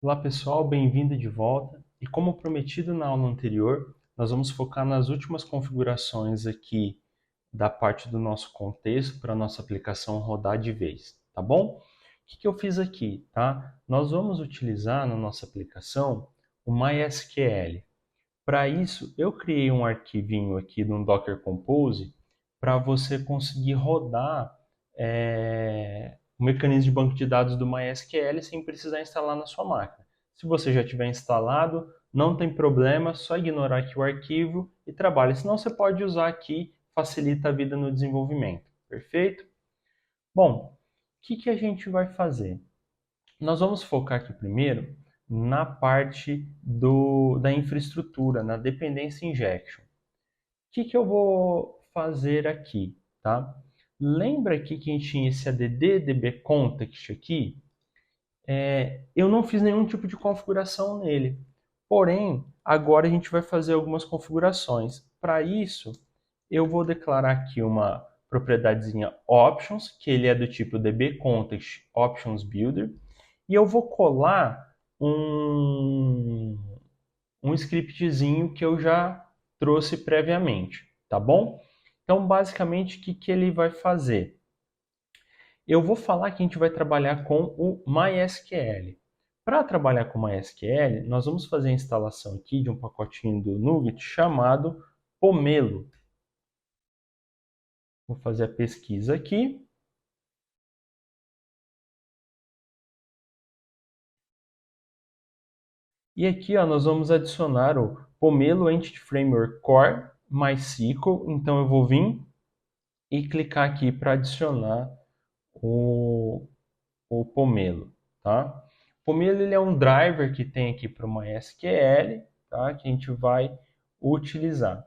Olá pessoal, bem-vindo de volta. E como prometido na aula anterior, nós vamos focar nas últimas configurações aqui da parte do nosso contexto para a nossa aplicação rodar de vez, tá bom? O que eu fiz aqui, tá? Nós vamos utilizar na nossa aplicação o MySQL. Para isso, eu criei um arquivinho aqui no Docker Compose para você conseguir rodar o mecanismo de banco de dados do MySQL sem precisar instalar na sua máquina. Se você já tiver instalado, não tem problema, só ignorar aqui o arquivo e trabalhe. Senão você pode usar aqui, facilita a vida no desenvolvimento. Perfeito? Bom, o que a gente vai fazer? Nós vamos focar aqui primeiro na parte da infraestrutura, na Dependency Injection. O que eu vou fazer aqui, tá? Lembra aqui que a gente tinha esse add dbcontext aqui? Eu não fiz nenhum tipo de configuração nele. Porém, agora a gente vai fazer algumas configurações. Para isso, eu vou declarar aqui uma propriedadezinha options, que ele é do tipo dbcontext options builder, e eu vou colar um scriptzinho que eu já trouxe previamente, tá bom? Então, basicamente, o que ele vai fazer? Eu vou falar que a gente vai trabalhar com o MySQL. Para trabalhar com MySQL, nós vamos fazer a instalação aqui de um pacotinho do NuGet chamado Pomelo. Vou fazer a pesquisa aqui. E aqui ó, nós vamos adicionar o Pomelo Entity Framework Core MySQL. Então eu vou vir e clicar aqui para adicionar o Pomelo, tá? O Pomelo ele é um driver que tem aqui para o MySQL, tá? Que a gente vai utilizar.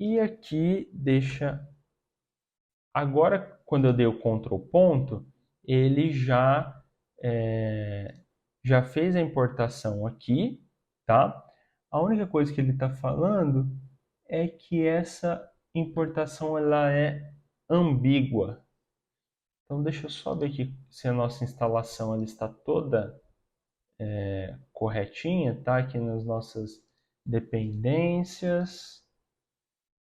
E aqui deixa... Agora, quando eu dei o Ctrl ponto, ele já fez a importação aqui, tá? A única coisa que ele está falando é que essa importação ela é ambígua. Então deixa eu só ver aqui se a nossa instalação ela está toda corretinha, tá? Aqui nas nossas dependências.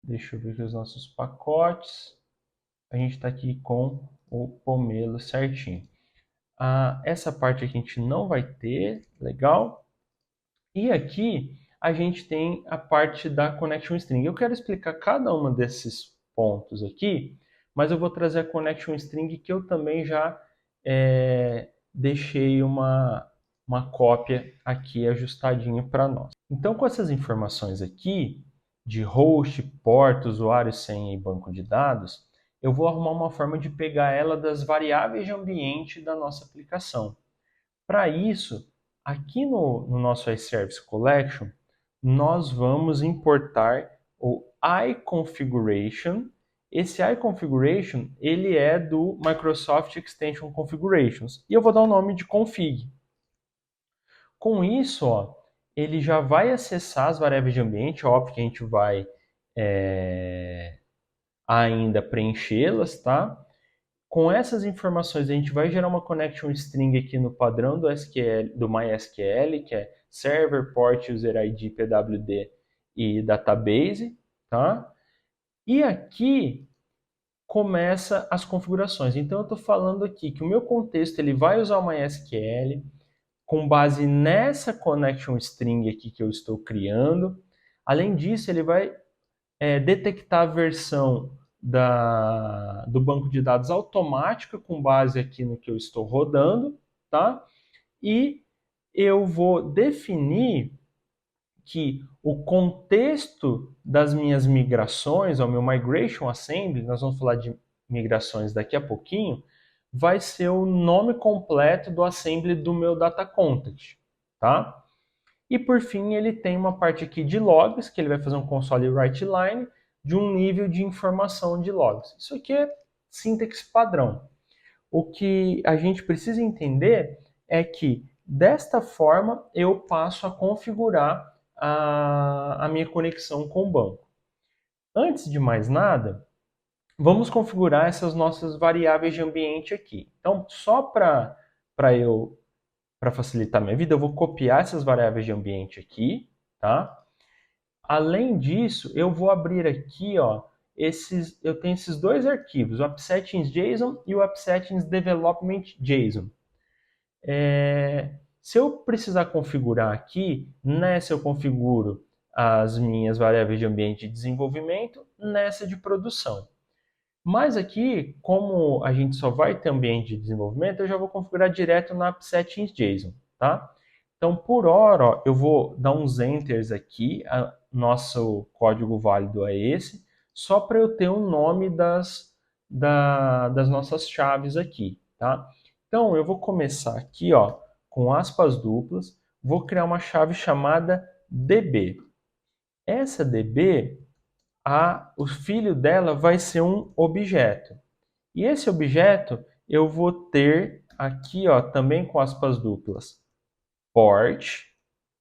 Deixa eu ver aqui os nossos pacotes. A gente está aqui com o Pomelo certinho. Essa parte aqui a gente não vai ter, legal? E aqui a gente tem a parte da connection string. Eu quero explicar cada uma desses pontos aqui, mas eu vou trazer a connection string que eu também já deixei uma cópia aqui ajustadinho para nós. Então, com essas informações aqui, de host, porta, usuário, senha e banco de dados, eu vou arrumar uma forma de pegar ela das variáveis de ambiente da nossa aplicação. Para isso, aqui no nosso iService Collection, nós vamos importar o iConfiguration. Esse iConfiguration, ele é do Microsoft Extension Configurations. E eu vou dar o nome de config. Com isso, ó, ele já vai acessar as variáveis de ambiente. Óbvio que a gente vai ainda preenchê-las, tá? Com essas informações, a gente vai gerar uma connection string aqui no padrão do SQL, do MySQL, que é server, port, user ID, PWD e database, tá? E aqui começa as configurações. Então eu estou falando aqui que o meu contexto ele vai usar o MySQL com base nessa connection string aqui que eu estou criando. Além disso, ele vai detectar a versão do banco de dados automática com base aqui no que eu estou rodando, tá? E eu vou definir que o contexto das minhas migrações, ao meu Migration Assembly, nós vamos falar de migrações daqui a pouquinho, vai ser o nome completo do assembly do meu data context, tá? E por fim, ele tem uma parte aqui de logs, que ele vai fazer um console write line de um nível de informação de logs. Isso aqui é sintaxe padrão. O que a gente precisa entender é que desta forma eu passo a configurar a minha conexão com o banco. Antes de mais nada, vamos configurar essas nossas variáveis de ambiente aqui. Então, só para eu para facilitar a minha vida, eu vou copiar essas variáveis de ambiente aqui, tá? Além disso, eu vou abrir aqui, ó, eu tenho esses dois arquivos, o appsettings.json e o appsettings.development.json. Se eu precisar configurar aqui, nessa eu configuro as minhas variáveis de ambiente de desenvolvimento, nessa de produção. Mas aqui, como a gente só vai ter ambiente de desenvolvimento, eu já vou configurar direto na appsettings.json, tá? Então, por hora, ó, eu vou dar uns enters aqui, nosso código válido é esse, só para eu ter o nome das nossas chaves aqui, tá? Então, eu vou começar aqui, ó, com aspas duplas, vou criar uma chave chamada db. Essa db, o filho dela vai ser um objeto. E esse objeto eu vou ter aqui, ó, também com aspas duplas, port,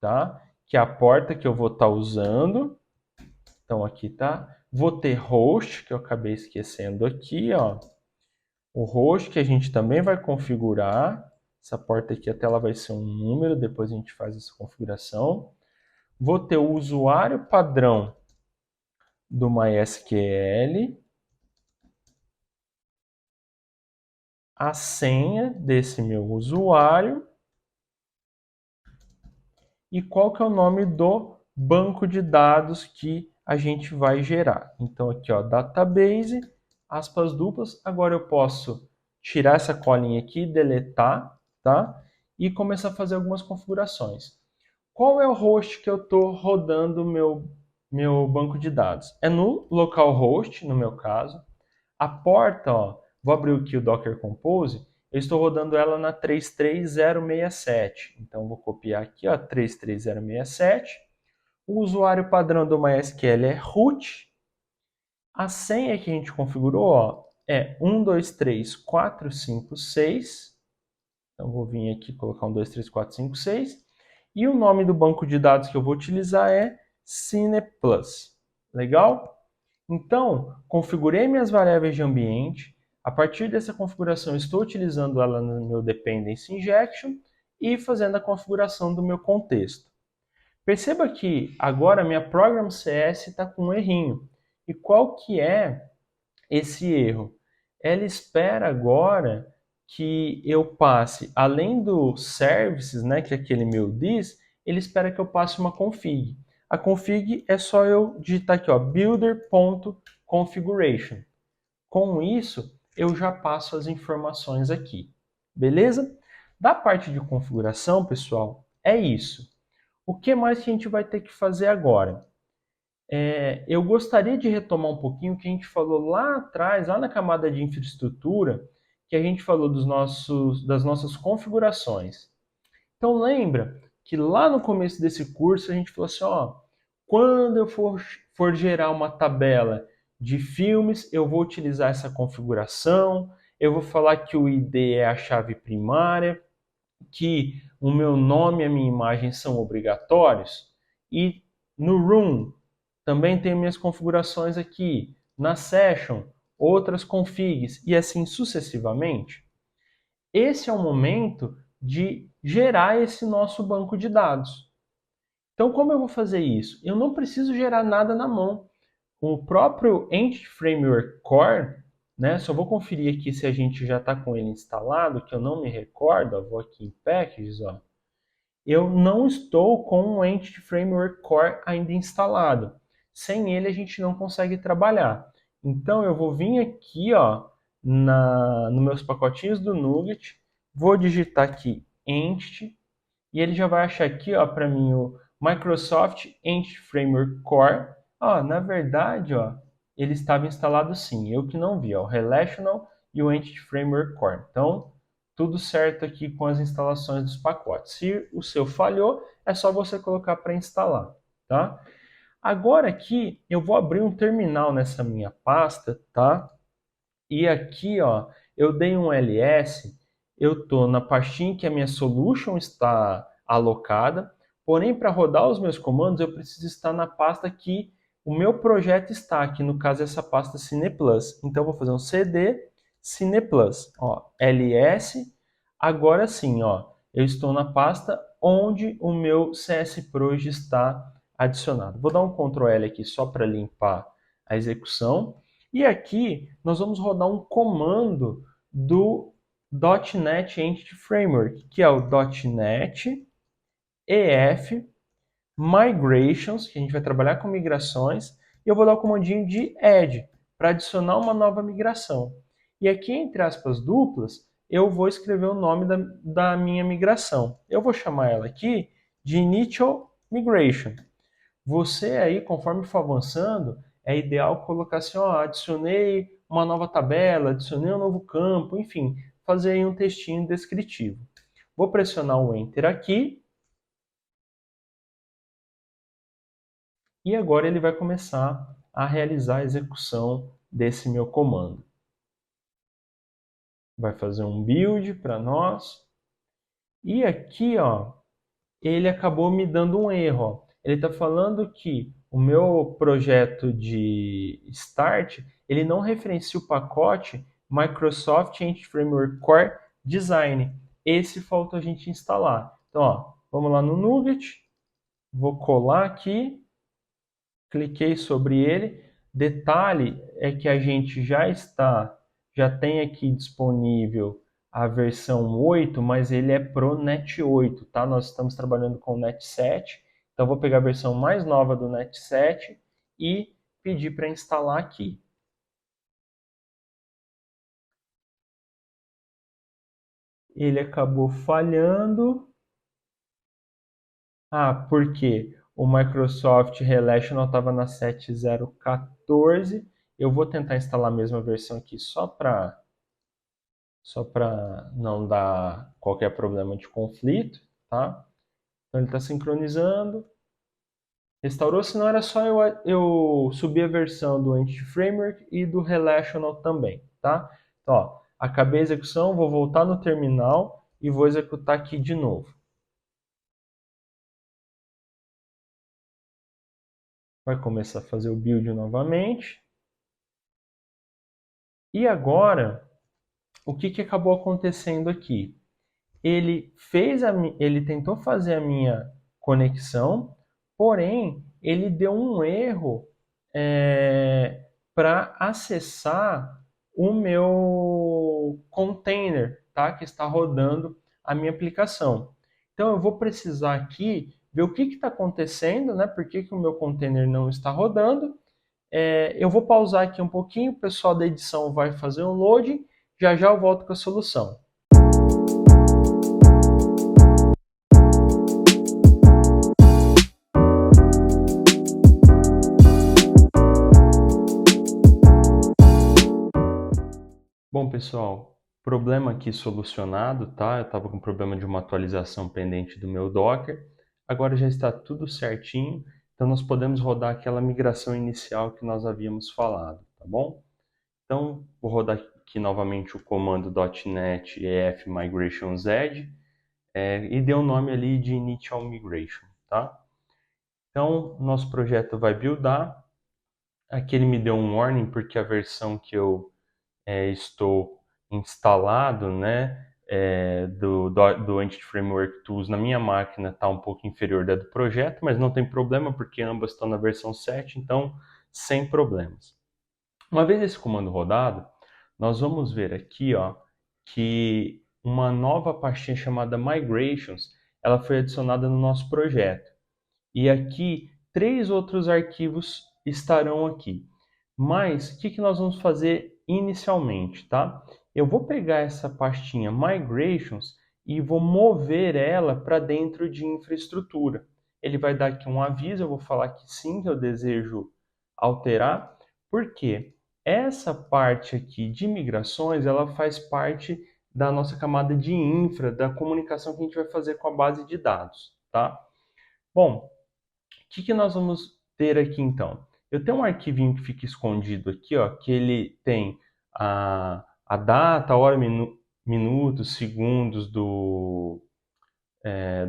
tá? Que é a porta que eu vou estar usando. Então aqui tá. Vou ter host, que eu acabei esquecendo aqui, ó. O host que a gente também vai configurar. Essa porta aqui até ela vai ser um número, depois a gente faz essa configuração. Vou ter o usuário padrão do MySQL, a senha desse meu usuário e qual que é o nome do banco de dados que a gente vai gerar. Então aqui, ó, database, aspas duplas. Agora eu posso tirar essa colinha aqui, deletar, tá? E começar a fazer algumas configurações. Qual é o host que eu estou rodando meu banco de dados? É no localhost, no meu caso. A porta, ó, vou abrir aqui o Docker Compose, eu estou rodando ela na 33067. Então, vou copiar aqui, ó, 33067. O usuário padrão do MySQL é root. A senha que a gente configurou, ó, é 123456. Então, vou vir aqui e colocar 123456. E o nome do banco de dados que eu vou utilizar é Cineplus. Legal? Então, configurei minhas variáveis de ambiente. A partir dessa configuração, estou utilizando ela no meu Dependency Injection e fazendo a configuração do meu contexto. Perceba que agora minha Program CS está com um errinho. E qual que é esse erro? Ela espera agora que eu passe, além do services, né, que aquele meu diz, ele espera que eu passe uma config. A config é só eu digitar aqui, ó, builder.configuration. Com isso, eu já passo as informações aqui. Beleza? Da parte de configuração, pessoal, é isso. O que mais que a gente vai ter que fazer agora? Eu gostaria de retomar um pouquinho o que a gente falou lá atrás, lá na camada de infraestrutura, que a gente falou das nossas configurações. Então lembra que lá no começo desse curso a gente falou assim, ó, quando eu for gerar uma tabela de filmes, eu vou utilizar essa configuração, eu vou falar que o ID é a chave primária, que o meu nome e a minha imagem são obrigatórios, e no room também tenho minhas configurações aqui, na session, outras configs, e assim sucessivamente. Esse é o momento de gerar esse nosso banco de dados. Então, como eu vou fazer isso? Eu não preciso gerar nada na mão. O próprio Entity Framework Core, né, só vou conferir aqui se a gente já está com ele instalado, que eu não me recordo, ó, vou aqui em Packages, ó. Eu não estou com o Entity Framework Core ainda instalado. Sem ele a gente não consegue trabalhar. Então eu vou vir aqui, ó, nos meus pacotinhos do NuGet, vou digitar aqui Entity, e ele já vai achar aqui, ó, para mim o Microsoft Entity Framework Core. Ó, na verdade, ó, ele estava instalado sim, eu que não vi, ó, o Relational e o Entity Framework Core. Então, tudo certo aqui com as instalações dos pacotes. Se o seu falhou, é só você colocar para instalar, tá? Agora aqui eu vou abrir um terminal nessa minha pasta, tá? E aqui, ó, eu dei um ls, eu estou na pastinha que a minha solution está alocada, porém para rodar os meus comandos eu preciso estar na pasta que o meu projeto está, que no caso é essa pasta Cineplus. Então eu vou fazer um cd Cineplus, ó, ls, agora sim, ó, eu estou na pasta onde o meu CSProj está adicionado. Vou dar um Ctrl L aqui só para limpar a execução. E aqui nós vamos rodar um comando do .NET Entity Framework, que é o .NET EF Migrations, que a gente vai trabalhar com migrações, e eu vou dar o comandinho de add, para adicionar uma nova migração. E aqui, entre aspas duplas, eu vou escrever o nome da minha migração. Eu vou chamar ela aqui de Initial Migration. Você aí, conforme for avançando, é ideal colocar assim, ó, adicionei uma nova tabela, adicionei um novo campo, enfim, fazer aí um textinho descritivo. Vou pressionar o Enter aqui, e agora ele vai começar a realizar a execução desse meu comando. Vai fazer um build para nós. E aqui, ó, ele acabou me dando um erro. Ó. Ele está falando que o meu projeto de Start, ele não referencia o pacote Microsoft Entity Framework Core Design. Esse falta a gente instalar. Então, ó, vamos lá no Nugget, vou colar aqui, cliquei sobre ele. Detalhe é que a gente já tem aqui disponível a versão 8, mas ele é pro Net 8, tá? Nós estamos trabalhando com o Net 7, então vou pegar a versão mais nova do Net 7 e pedir para instalar aqui. Ele acabou falhando. Ah, por quê? O Microsoft Relational estava na 7.0.14. Eu vou tentar instalar a mesma versão aqui só para não dar qualquer problema de conflito, tá? Então ele está sincronizando. Restaurou, senão era só eu subir a versão do Entity Framework e do Relational também, tá? Então, ó, acabei a execução, vou voltar no terminal e vou executar aqui de novo. Vai começar a fazer o build novamente. E agora, o que acabou acontecendo aqui? Ele tentou fazer a minha conexão, porém ele deu um erro para acessar o meu container, tá? Que está rodando a minha aplicação. Então eu vou precisar aqui ver o que está acontecendo, né? Por que o meu container não está rodando? Eu vou pausar aqui um pouquinho, o pessoal da edição vai fazer um loading, já já eu volto com a solução. Bom, pessoal, problema aqui solucionado, tá? Eu estava com problema de uma atualização pendente do meu Docker. Agora já está tudo certinho, então nós podemos rodar aquela migração inicial que nós havíamos falado, tá bom? Então, vou rodar aqui novamente o comando .NET EF Migration Z e dê o nome ali de Initial Migration, tá? Então, nosso projeto vai buildar. Aqui ele me deu um warning porque a versão que eu estou instalado, né, do Entity Framework Tools na minha máquina está um pouco inferior da do projeto, mas não tem problema porque ambas estão na versão 7, então sem problemas. Uma vez esse comando rodado, nós vamos ver aqui, ó, que uma nova pastinha chamada Migrations, ela foi adicionada no nosso projeto. E aqui 3 outros arquivos estarão aqui. Mas o que nós vamos fazer inicialmente, tá? Eu vou pegar essa pastinha Migrations e vou mover ela para dentro de infraestrutura. Ele vai dar aqui um aviso, eu vou falar que sim, que eu desejo alterar. Por quê? Essa parte aqui de migrações, ela faz parte da nossa camada de infra, da comunicação que a gente vai fazer com a base de dados, tá? Bom, o que nós vamos ter aqui então? Eu tenho um arquivinho que fica escondido aqui, ó, que ele tem a data, a hora, minutos, segundos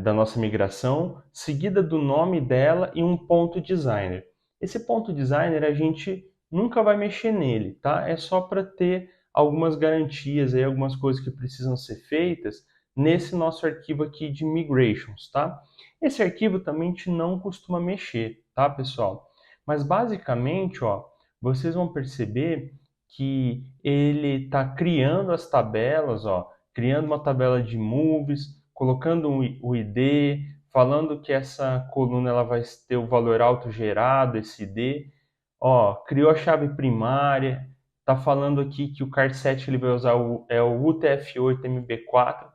da nossa migração, seguida do nome dela e um ponto designer. Esse ponto designer a gente nunca vai mexer nele, tá? É só para ter algumas garantias, aí, algumas coisas que precisam ser feitas nesse nosso arquivo aqui de migrations, tá? Esse arquivo também a gente não costuma mexer, tá, pessoal? Mas basicamente, ó, vocês vão perceber que ele está criando as tabelas, ó, criando uma tabela de moves, colocando o ID, falando que essa coluna ela vai ter o valor autogerado, esse ID, ó, criou a chave primária, tá falando aqui que o card7 ele vai usar o UTF-8 MB4,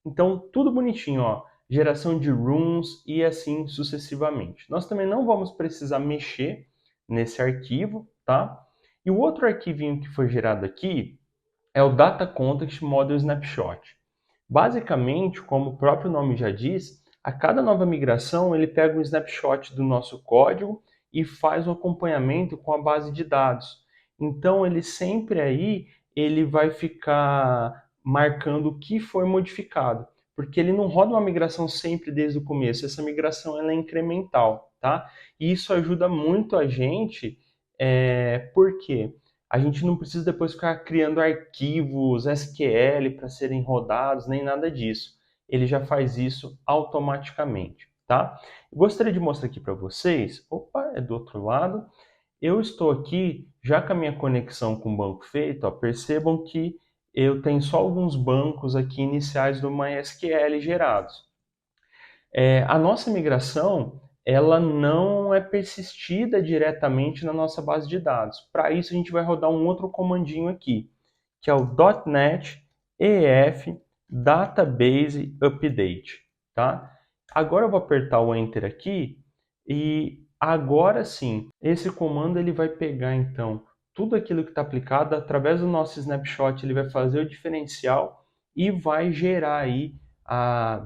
então tudo bonitinho, ó, geração de rooms e assim sucessivamente. Nós também não vamos precisar mexer nesse arquivo, tá? E o outro arquivinho que foi gerado aqui é o Data Context Model Snapshot. Basicamente, como o próprio nome já diz, a cada nova migração ele pega um snapshot do nosso código e faz um acompanhamento com a base de dados. Então ele sempre aí ele vai ficar marcando o que foi modificado, porque ele não roda uma migração sempre desde o começo. Essa migração ela é incremental, tá? E isso ajuda muito a gente, porque a gente não precisa depois ficar criando arquivos SQL para serem rodados, nem nada disso. Ele já faz isso automaticamente, tá? Eu gostaria de mostrar aqui para vocês, opa, é do outro lado. Eu estou aqui já com a minha conexão com o banco feito, ó, percebam que eu tenho só alguns bancos aqui iniciais do MySQL gerados. A nossa migração ela não é persistida diretamente na nossa base de dados. Para isso, a gente vai rodar um outro comandinho aqui, que é o .NET EF Database Update. Tá? Agora eu vou apertar o Enter aqui e agora sim, esse comando ele vai pegar então tudo aquilo que está aplicado através do nosso snapshot, ele vai fazer o diferencial e vai gerar aí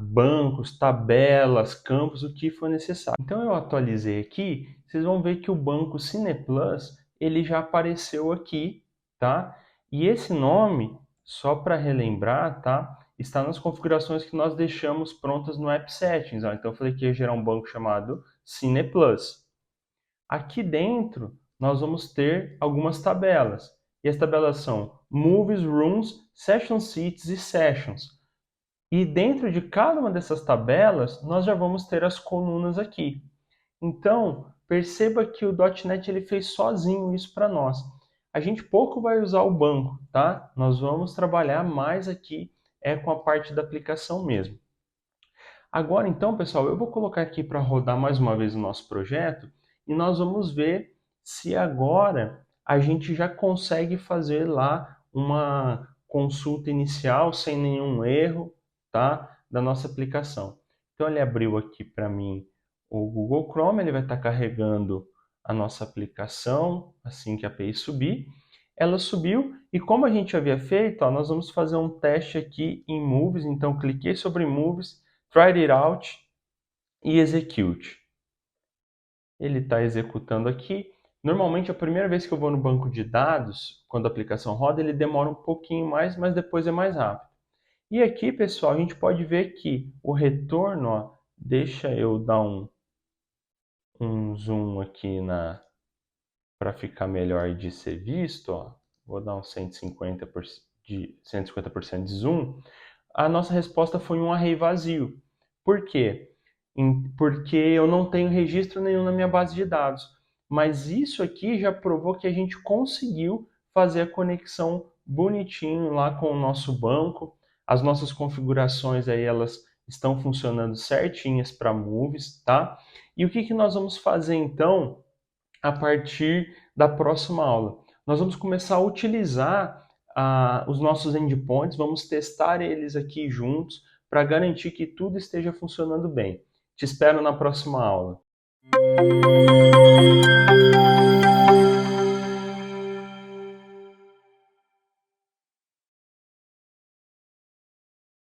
bancos, tabelas, campos, o que for necessário. Então eu atualizei aqui, vocês vão ver que o banco Cineplus ele já apareceu aqui, tá? E esse nome, só para relembrar, tá? Está nas configurações que nós deixamos prontas no App Settings. Ó. Então eu falei que ia gerar um banco chamado Cineplus. Aqui dentro nós vamos ter algumas tabelas. E as tabelas são Movies, Rooms, Session Seats e Sessions. E dentro de cada uma dessas tabelas, nós já vamos ter as colunas aqui. Então, perceba que o .NET ele fez sozinho isso para nós. A gente pouco vai usar o banco, tá? Nós vamos trabalhar mais aqui com a parte da aplicação mesmo. Agora, então, pessoal, eu vou colocar aqui para rodar mais uma vez o nosso projeto e nós vamos ver se agora a gente já consegue fazer lá uma consulta inicial sem nenhum erro, tá? Da nossa aplicação. Então, ele abriu aqui para mim o Google Chrome, ele vai estar carregando a nossa aplicação assim que a API subir. Ela subiu e como a gente havia feito, ó, nós vamos fazer um teste aqui em Movies. Então, cliquei sobre Movies, Try it out e execute. Ele está executando aqui. Normalmente, a primeira vez que eu vou no banco de dados, quando a aplicação roda, ele demora um pouquinho mais, mas depois é mais rápido. E aqui, pessoal, a gente pode ver que o retorno, ó, deixa eu dar um zoom aqui para ficar melhor de ser visto. Ó. Vou dar um 150% de zoom. A nossa resposta foi um array vazio. Por quê? Porque eu não tenho registro nenhum na minha base de dados. Mas isso aqui já provou que a gente conseguiu fazer a conexão bonitinho lá com o nosso banco. As nossas configurações aí, elas estão funcionando certinhas para movies, tá? E o que nós vamos fazer então a partir da próxima aula? Nós vamos começar a utilizar os nossos endpoints, vamos testar eles aqui juntos para garantir que tudo esteja funcionando bem. Te espero na próxima aula.